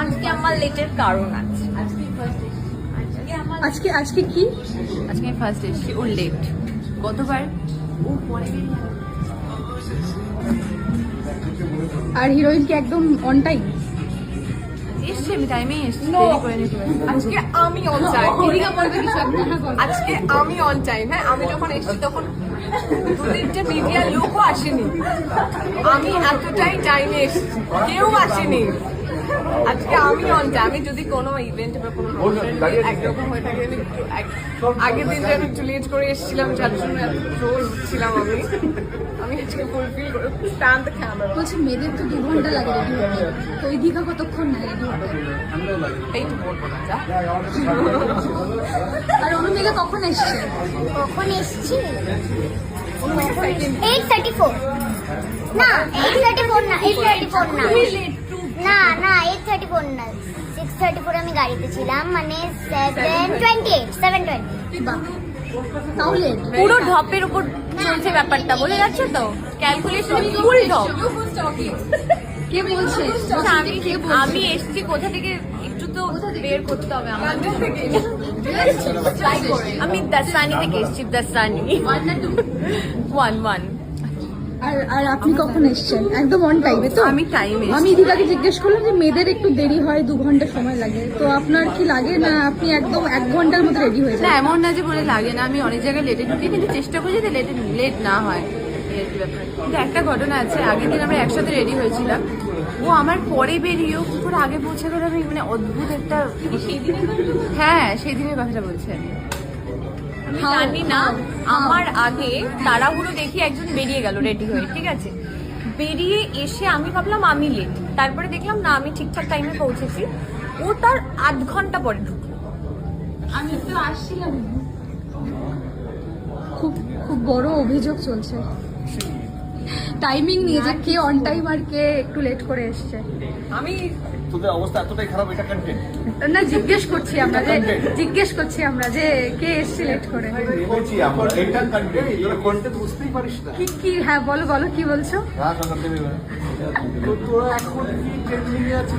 আজকে আমার লেটের কারণ আছে। আজকে আজকে কি আজকে আমি ফার্স্ট এসেছি, ওর লেট। গতবার ও পরে আর হিরোইন কি একদম অন টাইম? এসছি, আমি টাইমেই এসছি, দেরি করে নিতে পারি। আজকে আমি অন টাইম। দিদিকা বলবে কিছু একটা, হ্যাঁ বলো। আজকে আমি অন টাইম। হ্যাঁ, আমি যখন এসেছি তখন 2-3টে মিডিয়ার লোকও আসেনি। আমি এতটাই টাইমে এসেছি, কেউ আসেনি। আজকে আমি অন টাইম। আমি যদি কোনো ইভেন্ট বা কোনো একরকম হয়ে থাকে, আমি আগের দিন আমি একটু লেট করে এসেছিলাম, যার জন্য এত ট্রোল হচ্ছিলাম আমি। আমি আজকে ফুলফিল করে স্ট্যান্ড দ্য ক্যামেরা। বলছি মেয়েদের তো 2 ঘন্টা লাগে রেডি হতে, তো ওই দীঘা কতক্ষণ না রেডি হতে? এই তো বলবো না, যা। আর অনুমেঘা কখন এসছে? কখন এসছি? 8:34 না, 8:34 না, 8:34 না, না না 8:34 না, 6:34 আমি গাড়িতে ছিলাম, মানে 7:20। বাহ, তাহলে পুরো ঢপের উপর চলছে ব্যাপারটা, বোঝা যাচ্ছে তো? ক্যালকুলেশন ফুল ঢপ। কে বলছে? আমি এসছি কোথা থেকে, একটু তো বের করতে হবে আমার। আমি দাসানি থেকে এসছি, দাসানি 1 আর আর আপনি কখন এসছেন? একদম অন টাইমে তো? আমি টাইমে আমি দীঘাকে জিজ্ঞেস করলাম যে মেয়েদের একটু দেরি হয়, 2 ঘন্টা সময় লাগে, তো আপনার কি লাগে না আপনি একদম 1 ঘন্টার মধ্যে রেডি হয়ে না, যান? এমন না যে বলে লাগে না, আমি অনেক জায়গায় লেটে ঢুকি, কিন্তু চেষ্টা করি যাতে লেট না হয়। এই আর কি ব্যাপার। কিন্তু একটা ঘটনা আছে, আগের দিন আমরা একসাথে রেডি হয়েছিলাম, ও আমার পরে বেরিয়েও কি করে আগে পৌঁছে গেল, আমি মানে অদ্ভুত একটা। হ্যাঁ, সেই দিনের কথাটা বলছি আমি। আমি জানি না, আমার আগে তাড়াহুড়ো দেখি একজন বেরিয়ে গেল রেডি হয়ে, ঠিক আছে, বেরিয়ে এসে আমি ভাবলাম আমি লেট, তারপরে দেখলাম না আমি ঠিকঠাক টাইমে পৌঁছেছি, ও তার আধ ঘন্টা পরে ঢুকলো। আমি তো আসছিলাম। খুব খুব বড় অভিযোগ চলছে টাইমিং নিয়ে, যে কে অন টাইম আর কে একটু লেট করে এসছে। আমি তোদের অবস্থা এতটাই খারাপ, এটা কন্টেন্ট না, জিজ্ঞেস করছি আমরা যে কে এসছে লেট করে। বলছি আমরা এটা কন্টেন্ট, তোরা কন্টেন্ট বুঝতেই পারিস না। কি কি হ্যাঁ বলো কি বলছো? হ্যাঁ, সকাল থেকে তোরা এখন কি ট্রেন্ডিং এ আছে,